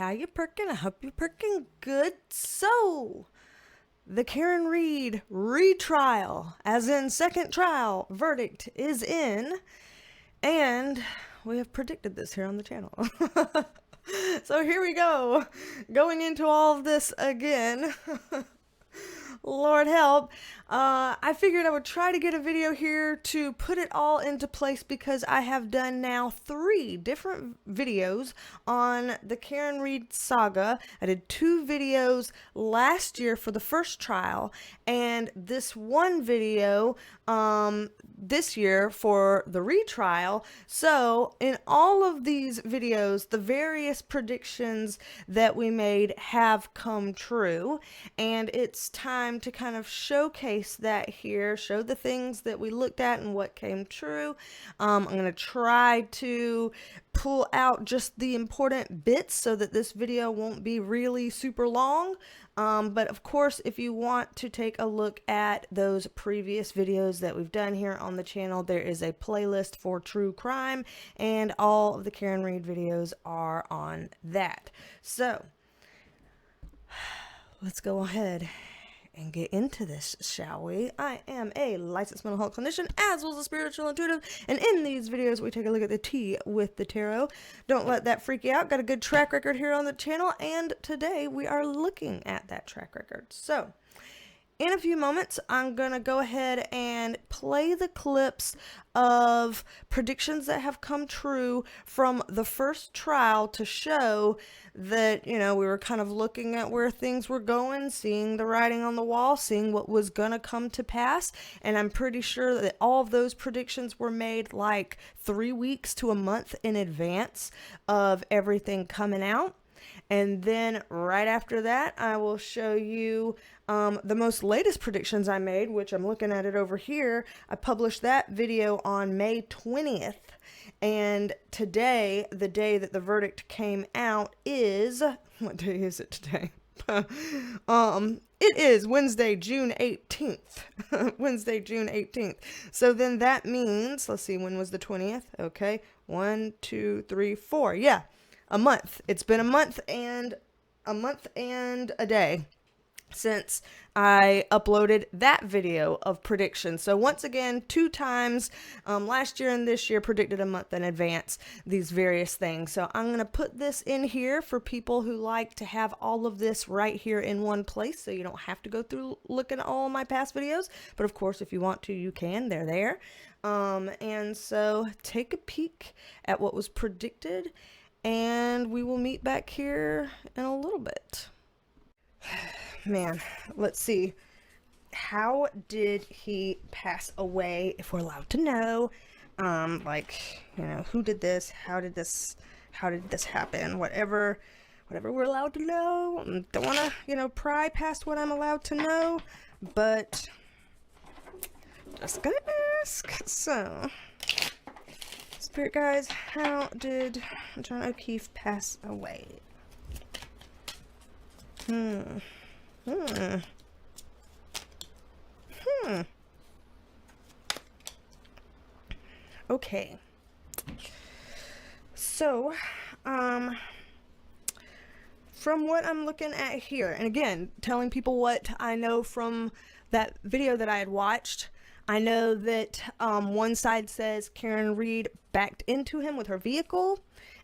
How you perking? I hope you're perking good. So, the Karen Reed retrial, as in second trial, verdict is in, and we have predicted this here on the channel. So here we go, going into all of this again. Lord help. I figured I would try to get a video here to put it all into place because I have done now 3 different videos on the Karen Reed saga. I did 2 videos last year for the first trial and this one video this year for the retrial. So in all of these videos, the various predictions that we made have come true, and it's time to kind of showcase that here, show the things that we looked at and what came true. I'm going to try to pull out just the important bits so that this video won't be really super long. But of course, if you want to take a look at those previous videos that we've done here on the channel, there is a playlist for true crime, and all of the Karen Reed videos are on that. So let's go ahead and get into this, shall we? I am a licensed mental health clinician as well as a spiritual intuitive, and in these videos we take a look at the tea with the tarot. Don't let that freak you out. Got a good track record here on the channel, and today we are looking at that track record. So in a few moments, I'm going to go ahead and play the clips of predictions that have come true from the first trial to show that, you know, we were kind of looking at where things were going, seeing the writing on the wall, seeing what was going to come to pass. And I'm pretty sure that all of those predictions were made like 3 weeks to a month in advance of everything coming out. And then right after that, I will show you the most latest predictions I made, which I'm looking at it over here. I published that video on May 20th. And today, the day that the verdict came out is, what day is it today? It is Wednesday, June 18th. Wednesday, June 18th. So then that means, let's see, when was the 20th? Okay. 1, 2, 3, 4. Yeah. A month. It's been a month and a day since I uploaded that video of predictions. So once again, 2 times, last year and this year, predicted a month in advance, these various things. So I'm going to put this in here for people who like to have all of this right here in one place, so you don't have to go through looking at all my past videos. But of course, if you want to, you can. They're there. And so take a peek at what was predicted, and we will meet back here in a little bit. Man, let's see. How did he pass away, if we're allowed to know? Like, you know, who did this? How did this happen? Whatever we're allowed to know. Don't want to, you know, pry past what I'm allowed to know, but just gonna ask. So, Spirit guys, how did John O'Keefe pass away? Okay. So, from what I'm looking at here, and again, telling people what I know from that video that I had watched, I know that one side says Karen Reed backed into him with her vehicle,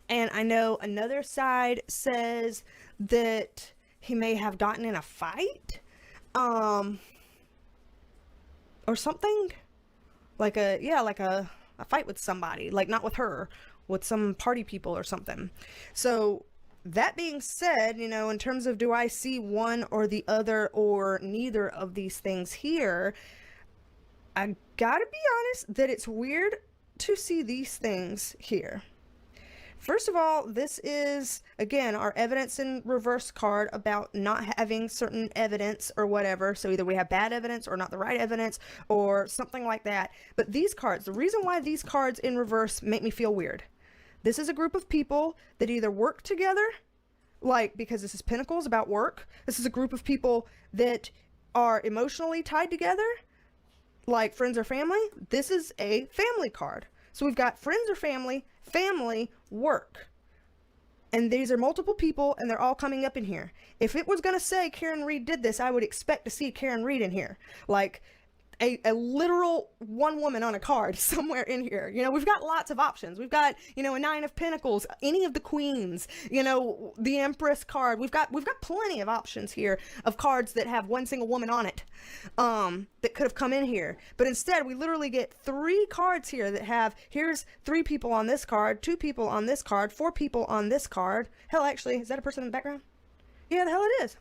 and I know another side says that he may have gotten in a fight, or something, like a fight with somebody, like not with her, with some party people or something. So that being said, you know, in terms of do I see one or the other or neither of these things here, I gotta be honest that it's weird to see these things here. First of all, this is, again, our evidence in reverse card about not having certain evidence or whatever. So either we have bad evidence or not the right evidence or something like that. But these cards, the reason why these cards in reverse make me feel weird. This is a group of people that either work together, like, because this is Pentacles about work. This is a group of people that are emotionally tied together, like friends or family. This is a family card. So we've got friends or family, family, work. And these are multiple people, and they're all coming up in here. If it was going to say Karen Reed did this, I would expect to see Karen Reed in here. Like a literal one woman on a card somewhere in here. You know, we've got lots of options. We've got, you know, a 9 of Pentacles, any of the queens, you know, the Empress card. We've got plenty of options here of cards that have one single woman on it, that could have come in here. But instead, we literally get 3 cards here that have, here's 3 people on this card, 2 people on this card, 4 people on this card. Hell, actually, is that a person in the background? Yeah, the hell it is.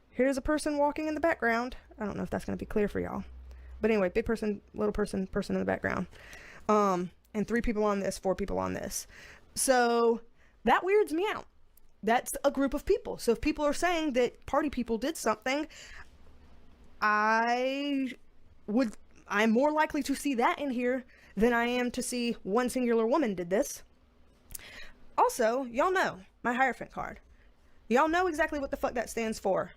Here's a person walking in the background. I don't know if that's going to be clear for y'all. But anyway, big person, little person, person in the background. And 3 people on this, 4 people on this. So that weirds me out. That's a group of people. So if people are saying that party people did something, I'm more likely to see that in here than I am to see one singular woman did this. Also, y'all know my Hierophant card. Y'all know exactly what the fuck that stands for.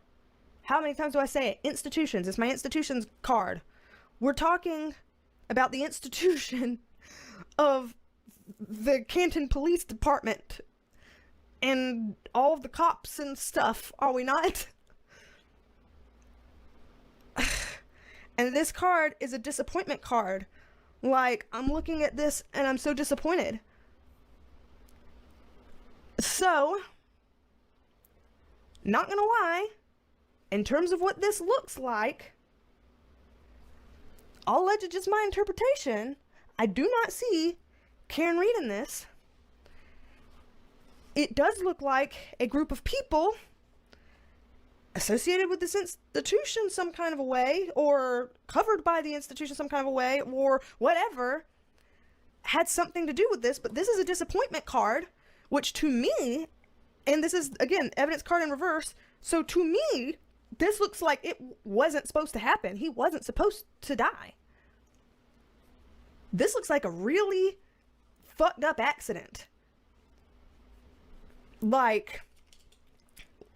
How many times do I say it? Institutions. It's my institutions card. We're talking about the institution of the Canton Police Department and all of the cops and stuff, are we not? And this card is a disappointment card. Like, I'm looking at this and I'm so disappointed. So, not gonna lie, in terms of what this looks like, I'll let it just my interpretation. I do not see Karen Reed in this. It does look like a group of people associated with this institution some kind of a way, or covered by the institution some kind of a way, or whatever, had something to do with this. But this is a disappointment card, which to me, and this is, again, evidence card in reverse, so to me, this looks like it wasn't supposed to happen. He wasn't supposed to die. This looks like a really fucked up accident. Like,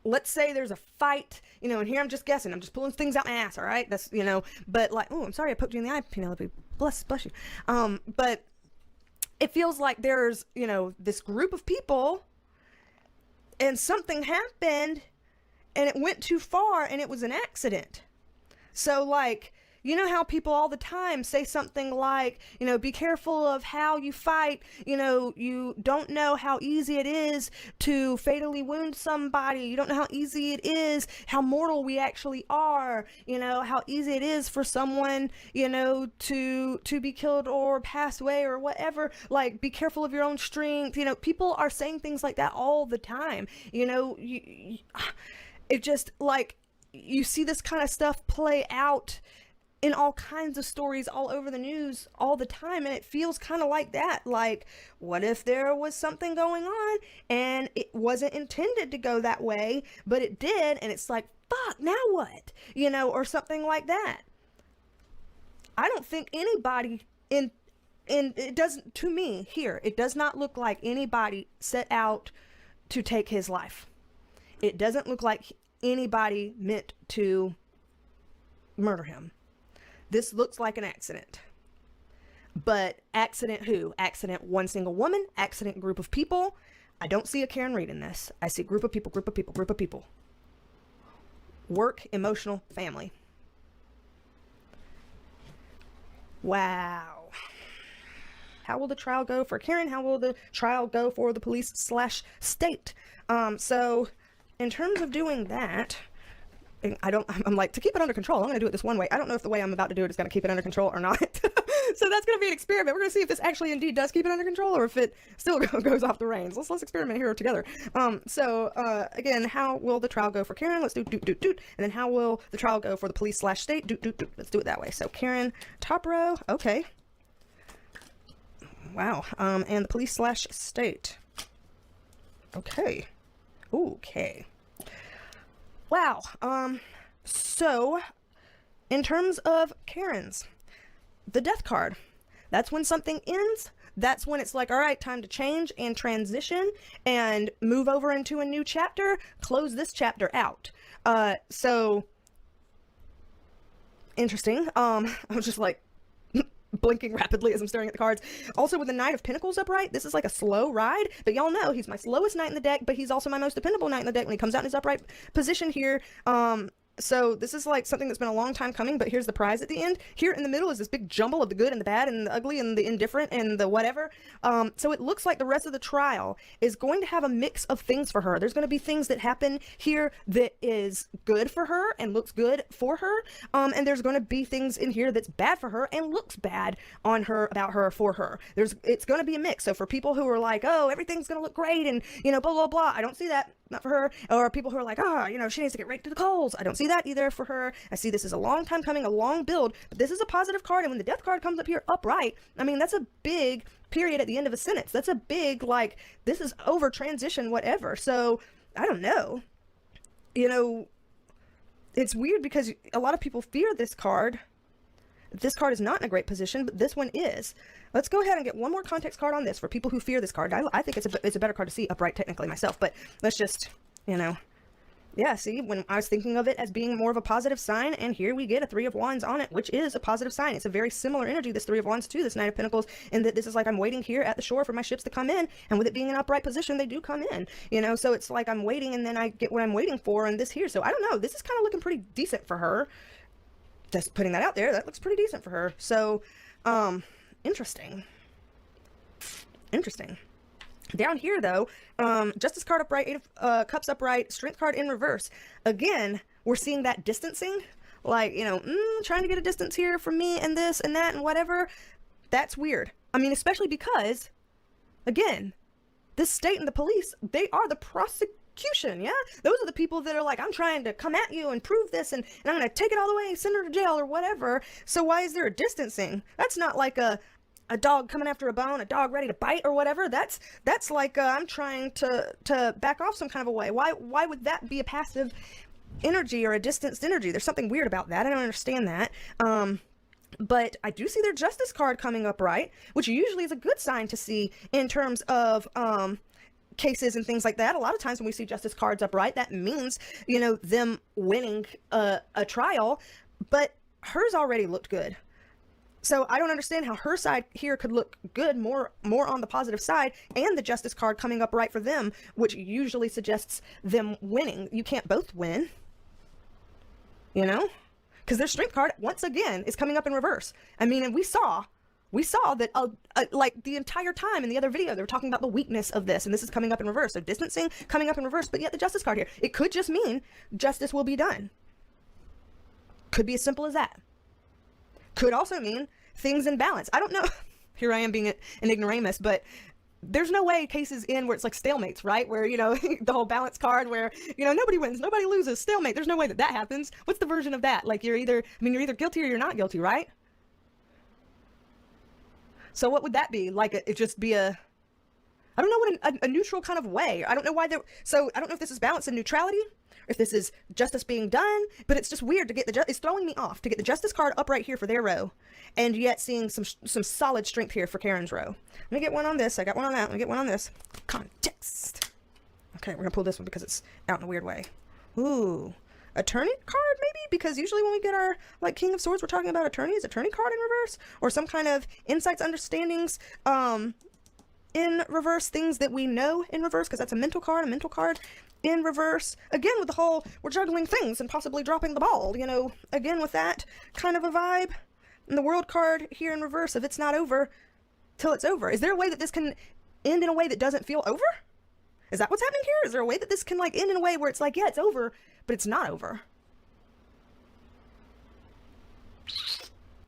let's say there's a fight, you know, and here I'm just guessing. I'm just pulling things out my ass, all right? That's, you know, but like, oh, I'm sorry I poked you in the eye, Penelope. Bless you. But it feels like there's, you know, this group of people and something happened and it went too far and it was an accident. So like, you know how people all the time say something like, you know, be careful of how you fight. You know, you don't know how easy it is to fatally wound somebody. You don't know how easy it is, how mortal we actually are. You know, how easy it is for someone, you know, to be killed or pass away or whatever. Like, be careful of your own strength. You know, people are saying things like that all the time. You know, it just, like, you see this kind of stuff play out in all kinds of stories all over the news all the time, and it feels kind of like that. Like, what if there was something going on and it wasn't intended to go that way, but it did, and it's like, fuck, now what? You know, or something like that. I don't think anybody it doesn't, to me, here, it does not look like anybody set out to take his life. It doesn't look like anybody meant to murder him. This looks like an accident. But accident who? Accident one single woman? Accident group of people? I don't see a Karen Reed in this. I see group of people, group of people, group of people. Work, emotional, family. Wow. How will the trial go for Karen? How will the trial go for the police/state? So in terms of doing that, I'm like, to keep it under control, I'm going to do it this one way. I don't know if the way I'm about to do it is going to keep it under control or not. So that's going to be an experiment. We're going to see if this actually indeed does keep it under control or if it still goes off the reins. Let's experiment here together. Again, how will the trial go for Karen? Let's do doot, doot, doot. And then how will the trial go for the police/state? Doot, doot, doot. Let's do it that way. So Karen, top row. Okay. Wow. And the police/state. Okay. Okay. Wow. So in terms of Karen's, the death card, that's when something ends. That's when it's like, all right, time to change and transition and move over into a new chapter, close this chapter out. So interesting. I was just like, blinking rapidly as I'm staring at the cards. Also with the Knight of Pentacles upright, this is like a slow ride, but y'all know he's my slowest knight in the deck, but he's also my most dependable knight in the deck when he comes out in his upright position here. So this is like something that's been a long time coming, but here's the prize at the end. Here in the middle is this big jumble of the good and the bad and the ugly and the indifferent and the whatever. So it looks like the rest of the trial is going to have a mix of things for her. There's going to be things that happen here that is good for her and looks good for her. And there's going to be things in here that's bad for her and looks bad on her, about her, for her. It's going to be a mix. So for people who are like, oh, everything's going to look great and, you know, blah, blah, blah. I don't see that. Not for her. Or people who are like, you know, she needs to get raked to the coals. I don't see that either for her. I see this is a long time coming, a long build, but this is a positive card. And when the death card comes up here upright, I mean, that's a big period at the end of a sentence. That's a big, like, this is over, transition, whatever. So I don't know. You know, it's weird because a lot of people fear this card. This card is not in a great position, but this one is. Let's go ahead and get one more context card on this for people who fear this card. I think it's a better card to see upright technically myself, but let's just, you know, yeah, see, when I was thinking of it as being more of a positive sign, and here we get a Three of Wands on it, which is a positive sign. It's a very similar energy, this Three of Wands to this Knight of Pentacles, in that this is like I'm waiting here at the shore for my ships to come in, and with it being an upright position, they do come in, you know, so it's like I'm waiting and then I get what I'm waiting for, and this here, so I don't know, this is kind of looking pretty decent for her. Just putting that out there, that looks pretty decent for her. So, interesting. Down here, though, Justice card upright, Eight of Cups upright, Strength card in reverse. Again, we're seeing that distancing. Like, you know, trying to get a distance here from me and this and that and whatever. That's weird. I mean, especially because, again, this state and the police, they are the prosecution, yeah? Those are the people that are like, I'm trying to come at you and prove this, and I'm going to take it all the way, send her to jail or whatever. So why is there a distancing? That's not like a dog coming after a bone, a dog ready to bite or whatever. That's like I'm trying to back off some kind of a way. Why would that be a passive energy or a distanced energy? There's something weird about that. I don't understand that. But I do see their Justice card coming up right, which usually is a good sign to see in terms of cases and things like that. A lot of times when we see Justice cards upright, that means, you know, them winning a trial, but hers already looked good. So I don't understand how her side here could look good, more on the positive side, and the Justice card coming up right for them, which usually suggests them winning. You can't both win, you know, because their Strength card once again is coming up in reverse. I mean, and we saw that like the entire time in the other video, they were talking about the weakness of this, and this is coming up in reverse. So distancing coming up in reverse, but yet the Justice card here, it could just mean justice will be done. Could be as simple as that. Could also mean things in balance. I don't know. Here I am being an ignoramus, but there's no way cases end where it's like stalemates, right? Where, you know, the whole balance card where, you know, nobody wins, nobody loses, stalemate. There's no way that happens. What's the version of that? Like you're either guilty or you're not guilty, right? So what would that be? Like it just be I don't know what a neutral kind of way. I don't know why so I don't know if this is balance and neutrality, if this is justice being done, but it's just weird to get it's throwing me off to get the Justice card up right here for their row, and yet seeing some solid strength here for Karen's row. Let me get one on this. I got one on that. Let me get one on this. Context. Okay, we're gonna pull this one because it's out in a weird way. Ooh, attorney card maybe, because usually when we get our like King of Swords, we're talking about attorney card in reverse, or some kind of insights, understandings, in reverse, things that we know in reverse, because that's a mental card in reverse. Again, with the whole, we're juggling things and possibly dropping the ball, you know, again with that kind of a vibe. And the World card here in reverse, if it's not over till it's over. Is there a way that this can end in a way that doesn't feel over? Is that what's happening here? Is there a way that this can like end in a way where it's like, yeah, it's over, but it's not over?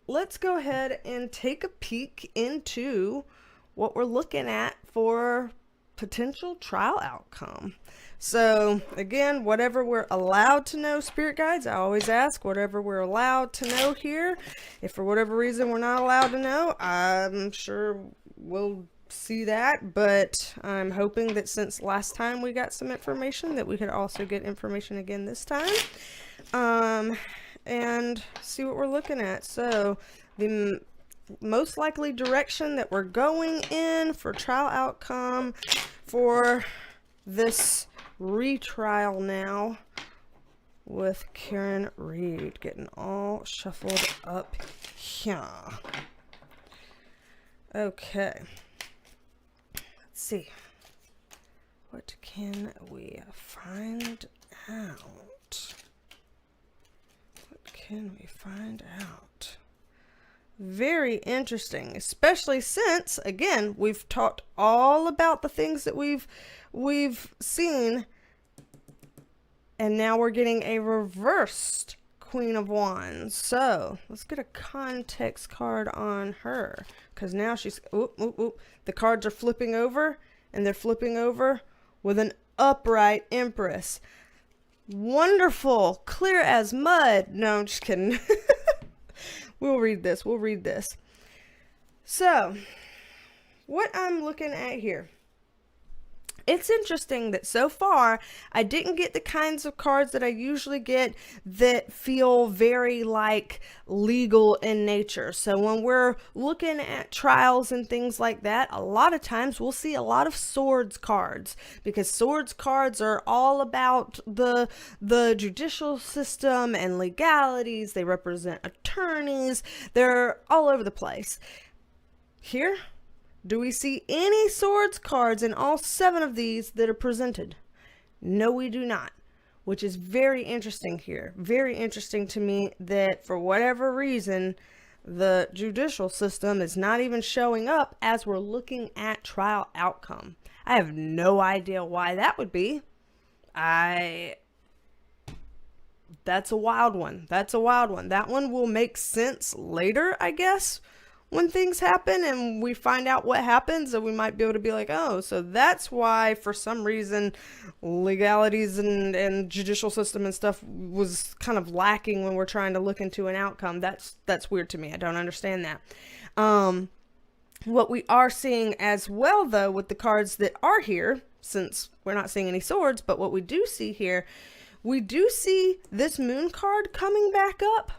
Let's go ahead and take a peek into what we're looking at for potential trial outcome. So again, whatever we're allowed to know, spirit guides, I always ask whatever we're allowed to know here. If for whatever reason we're not allowed to know, I'm sure we'll see that, but I'm hoping that since last time we got some information, that we could also get information again this time, and see what we're looking at. So the most likely direction that we're going in for trial outcome for this retrial now with Karen Reed, getting all shuffled up here. Okay. Let's see. What can we find out? What can we find out? Very interesting, especially since, again, we've talked all about the things that we've seen, and now we're getting a reversed Queen of Wands. So let's get a context card on her, because now she's the cards are flipping over, and they're flipping over with an upright Empress. Wonderful, clear as mud. No, I'm just kidding. We'll read this. So, what I'm looking at here. It's interesting that so far, I didn't get the kinds of cards that I usually get that feel very like legal in nature. So when we're looking at trials and things like that, a lot of times we'll see a lot of swords cards, because swords cards are all about the judicial system and legalities. They represent attorneys. They're all over the place. Here, do we see any swords cards in all 7 of these that are presented? No, we do not, which is very interesting here. Very interesting to me that for whatever reason, the judicial system is not even showing up as we're looking at trial outcome. I have no idea why that would be. That's a wild one. That one will make sense later, I guess, when things happen and we find out what happens, and we might be able to be like, oh, so that's why for some reason legalities and judicial system and stuff was kind of lacking when we're trying to look into an outcome. That's weird to me. I don't understand that. What we are seeing as well, though, with the cards that are here, since we're not seeing any swords, but what we do see here, we do see this moon card coming back up.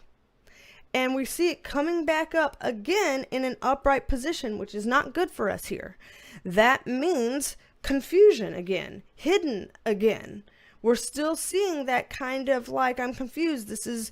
And we see it coming back up again in an upright position, which is not good for us here. That means confusion again, hidden again. We're still seeing that kind of like, I'm confused, this is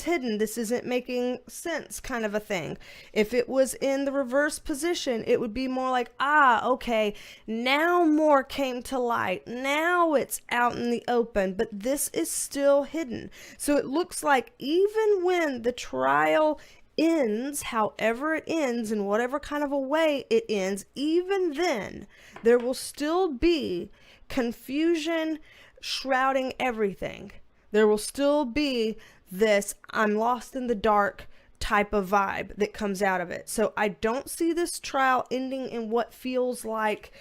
hidden, this isn't making sense kind of a thing. If it was in the reverse position, it would be more like, okay, now more came to light, now it's out in the open, but this is still hidden. So it looks like even when the trial ends, however it ends, in whatever kind of a way it ends, even then, there will still be confusion shrouding everything. There will still be this I'm lost in the dark type of vibe that comes out of it. So I don't see this trial ending in what feels like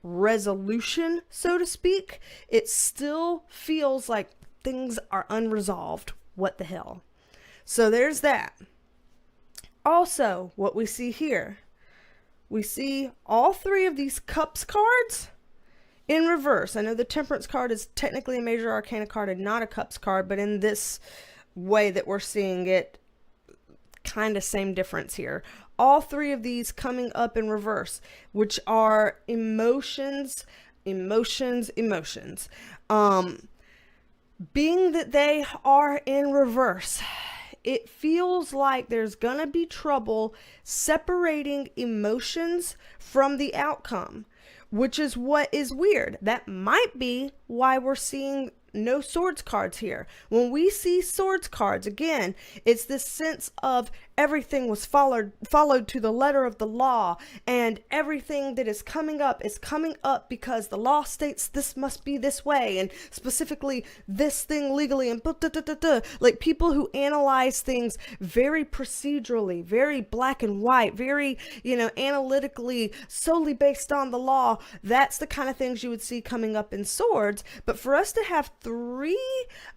resolution, so to speak. It still feels like things are unresolved. What the hell? So there's that. Also, what we see here, we see all 3 of these cups cards in reverse. I know the Temperance card is technically a Major Arcana card and not a Cups card, but in this way that we're seeing it, kind of same difference here. All 3 of these coming up in reverse, which are emotions. Being that they are in reverse, it feels like there's gonna be trouble separating emotions from the outcome, which is what is weird. That might be why we're seeing no swords cards here. When we see swords cards, again, it's this sense of everything was followed to the letter of the law, and everything that is coming up because the law states this must be this way, and specifically this thing legally, and like people who analyze things very procedurally, very black and white, very, analytically, solely based on the law. That's the kind of things you would see coming up in swords. But for us to have 3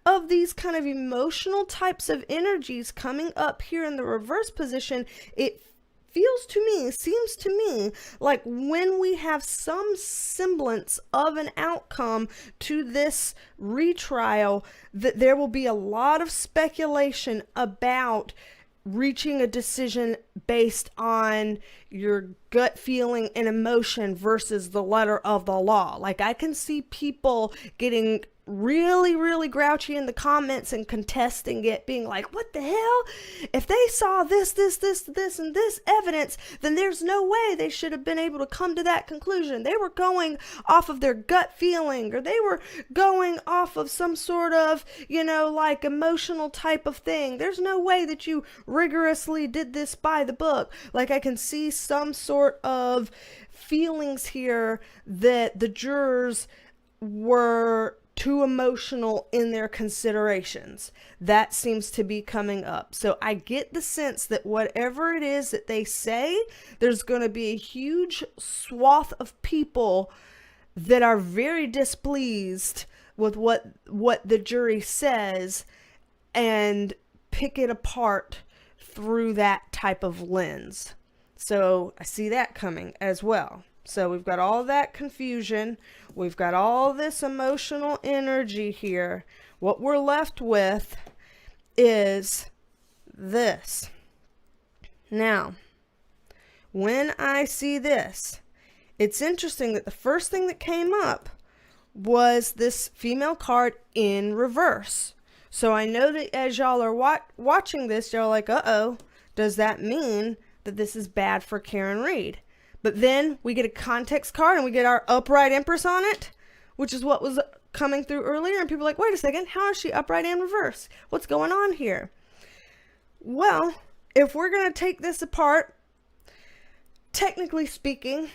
of these kind of emotional types of energies coming up here in the reverse position, it seems to me like when we have some semblance of an outcome to this retrial, that there will be a lot of speculation about reaching a decision based on your gut feeling and emotion versus the letter of the law. Like, I can see people getting really, really grouchy in the comments and contesting it, being like, what the hell? If they saw this, and this evidence, then there's no way they should have been able to come to that conclusion. They were going off of their gut feeling, or they were going off of some sort of, like emotional type of thing. There's no way that you rigorously did this by the book. Like, I can see some sort of feelings here that the jurors were too emotional in their considerations. That seems to be coming up. So I get the sense that whatever it is that they say, there's going to be a huge swath of people that are very displeased with what the jury says and pick it apart through that type of lens. So I see that coming as well. So we've got all that confusion. We've got all this emotional energy here. What we're left with is this. Now, when I see this, it's interesting that the first thing that came up was this female card in reverse. So I know that as y'all are watching this, y'all are like, uh-oh, does that mean that this is bad for Karen Read? But then we get a context card and we get our upright Empress on it, which is what was coming through earlier. And people are like, wait a second, how is she upright and reverse? What's going on here? Well, if we're going to take this apart, technically speaking,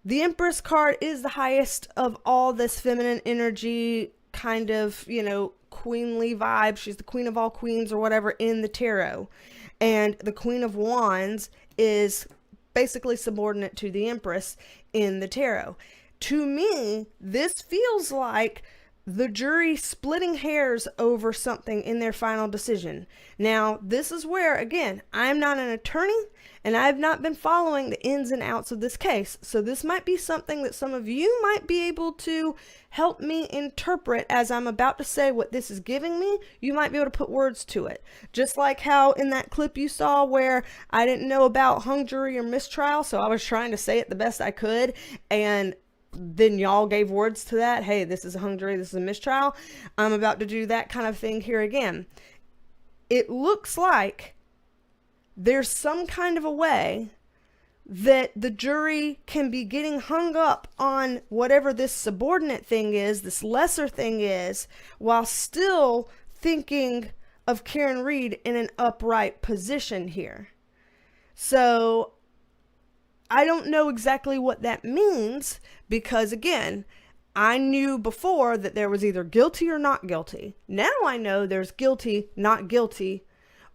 the Empress card is the highest of all this feminine energy kind of, queenly vibe. She's the queen of all queens or whatever in the tarot. And the Queen of Wands is basically subordinate to the Empress in the tarot. To me, this feels like the jury splitting hairs over something in their final decision. Now, this is where, again, I'm not an attorney and I've not been following the ins and outs of this case. So this might be something that some of you might be able to help me interpret as I'm about to say what this is giving me. You might be able to put words to it. Just like how in that clip you saw where I didn't know about hung jury or mistrial, so I was trying to say it the best I could, and then y'all gave words to that. Hey, this is a hung jury, this is a mistrial. I'm about to do that kind of thing here again. It looks like there's some kind of a way that the jury can be getting hung up on whatever this subordinate thing is, this lesser thing is, while still thinking of Karen Read in an upright position here. So I don't know exactly what that means because, again, I knew before that there was either guilty or not guilty. Now I know there's guilty, not guilty,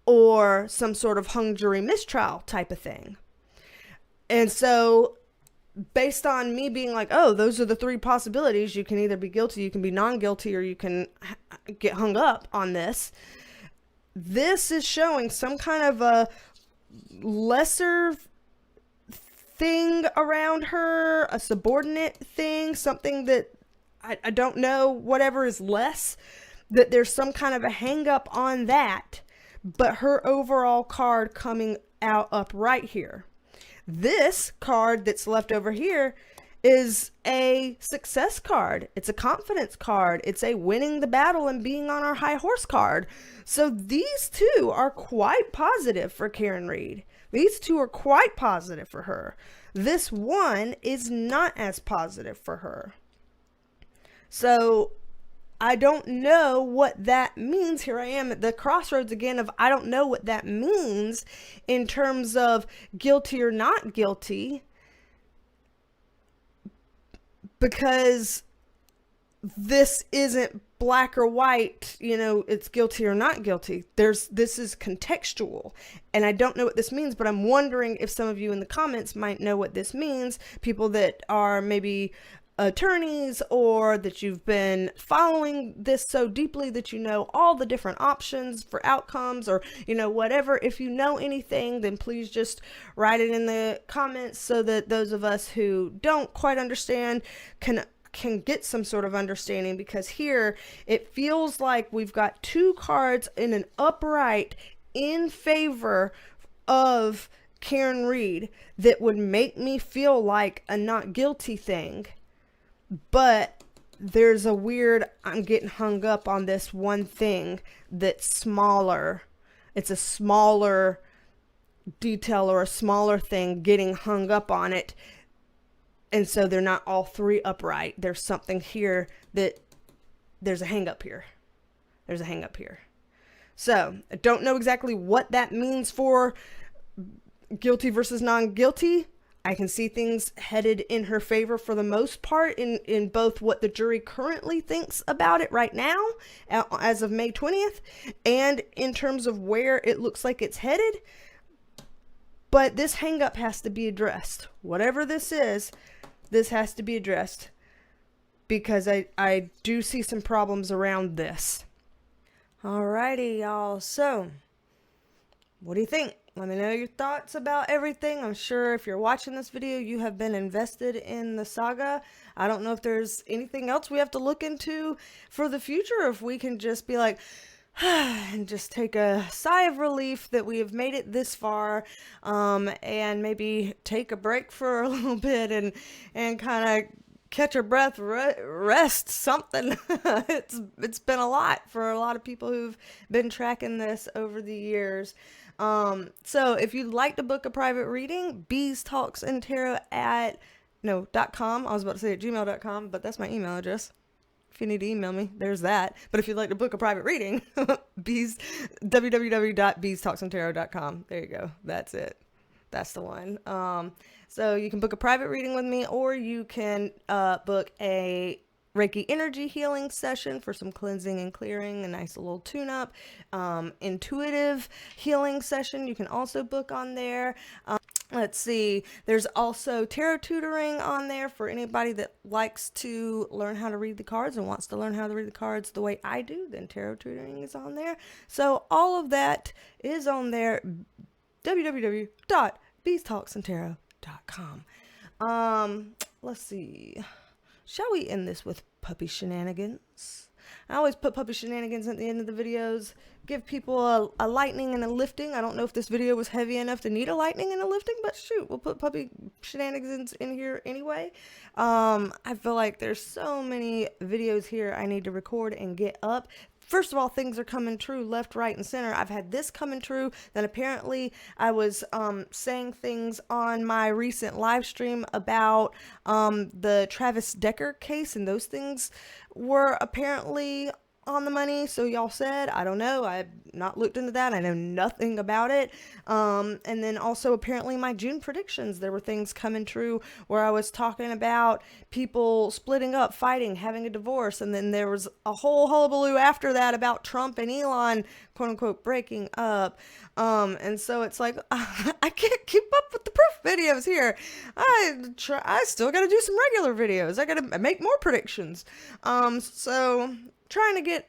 or some sort of hung jury mistrial type of thing. And so based on me being like, oh, those are the three possibilities. You can either be guilty, you can be non-guilty, or you can get hung up on this. This is showing some kind of a lesser thing around her, a subordinate thing, something that I don't know, whatever is less, that there's some kind of a hang up on that, but her overall card coming out upright here. This card that's left over here is a success card. It's a confidence card. It's a winning the battle and being on our high horse card. So these two are quite positive for Karen Read. These two are quite positive for her. This one is not as positive for her. So I don't know what that means. Here I am at the crossroads again of I don't know what that means in terms of guilty or not guilty, because this isn't black or white, it's guilty or not guilty. This is contextual, and I don't know what this means, but I'm wondering if some of you in the comments might know what this means. People that are maybe attorneys, or that you've been following this so deeply that you know all the different options for outcomes, or whatever. If you know anything, then please just write it in the comments so that those of us who don't quite understand can get some sort of understanding, because here it feels like we've got two cards in an upright in favor of Karen Read that would make me feel like a not guilty thing. But there's a weird, I'm getting hung up on this one thing that's smaller. It's a smaller detail or a smaller thing, getting hung up on it. And so they're not all three upright. There's something here that there's a hang up here. There's a hang up here. So I don't know exactly what that means for guilty versus non-guilty. I can see things headed in her favor for the most part in both what the jury currently thinks about it right now, as of May 20th, and in terms of where it looks like it's headed. But this hang up has to be addressed. Whatever this is, this has to be addressed, because I do see some problems around this. Alrighty, y'all. So, what do you think? Let me know your thoughts about everything. I'm sure if you're watching this video, you have been invested in the saga. I don't know if there's anything else we have to look into for the future, if we can just be like, and just take a sigh of relief that we have made it this far, and maybe take a break for a little bit and kind of catch our breath, rest, something. It's been a lot for a lot of people who've been tracking this over the years. So if you'd like to book a private reading, BeasTalksAndTarot.com. I was about to say at gmail.com, but that's my email address. If you need to email me, there's that. But if you'd like to book a private reading, www.BeasTalksAndTarot.com. There you go. That's it. That's the one. So you can book a private reading with me, or you can book a Reiki Energy healing session for some cleansing and clearing, a nice little tune-up. Intuitive healing session you can also book on there. Let's see, there's also tarot tutoring on there for anybody that likes to learn how to read the cards and wants to learn how to read the cards the way I do. Then tarot tutoring is on there. So all of that is on there. www.BeasTalksAndTarot.com. Let's see. Shall we end this with puppy shenanigans? I always put puppy shenanigans at the end of the videos. Give people a lightning and a lifting. I don't know if this video was heavy enough to need a lightning and a lifting, but shoot, we'll put puppy shenanigans in here anyway. I feel like there's so many videos here I need to record and get up. First of all, things are coming true left, right, and center. I've had this coming true. Then apparently I was saying things on my recent live stream about the Travis Decker case, and those things were apparently on the money. So y'all said, I don't know. I've not looked into that. I know nothing about it. And then also apparently my June predictions, there were things coming true where I was talking about people splitting up, fighting, having a divorce. And then there was a whole hullabaloo after that about Trump and Elon, quote unquote, breaking up. And so it's like, I can't keep up with the proof videos here. I still got to do some regular videos. I got to make more predictions. So trying to get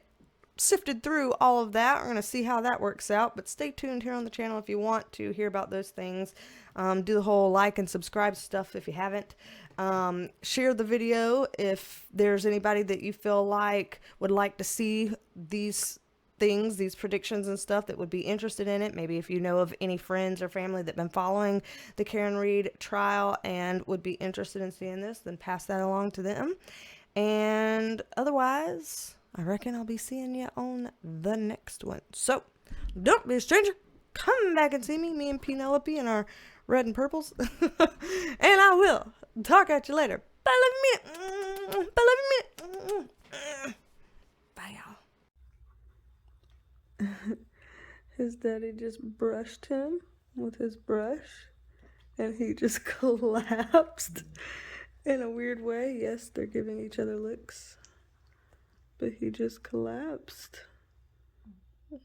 sifted through all of that. We're going to see how that works out, but stay tuned here on the channel if you want to hear about those things. Do the whole like and subscribe stuff if you haven't. Share the video if there's anybody that you feel like would like to see these things, these predictions and stuff, that would be interested in it. Maybe if you know of any friends or family that have been following the Karen Read trial and would be interested in seeing this, then pass that along to them. And otherwise, I reckon I'll be seeing you on the next one. So, don't be a stranger. Come back and see me, me and Penelope in our red and purples. And I will talk at you later. Bye, love you, minute. Bye, love you, minute. Bye, y'all. His daddy just brushed him with his brush, and he just collapsed in a weird way. Yes, they're giving each other looks. But he just collapsed.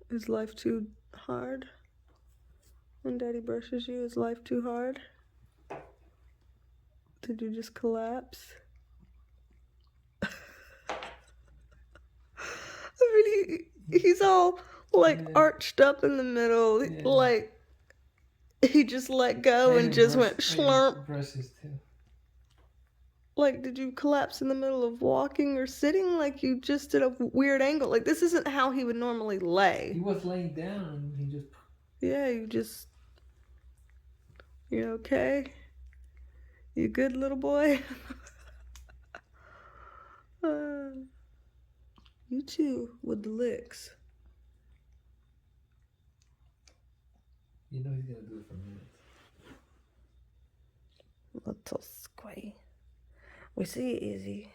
Is life too hard? When daddy brushes you, is life too hard? Did you just collapse? I mean, he's all like arched up in the middle. Yeah. Like he just let go and just went slurp. Brushes too. Like, did you collapse in the middle of walking or sitting? Like, you just did a weird angle. Like, this isn't how he would normally lay. He was laying down and he just... Yeah, you okay? You good, little boy? You too, with the licks. You know he's gonna do it for minutes. Little squay. We see it easy.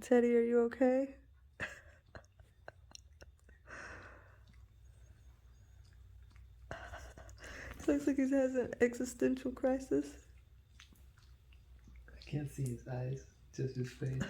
Teddy, are you okay? Looks like he has an existential crisis. I can't see his eyes, just his face.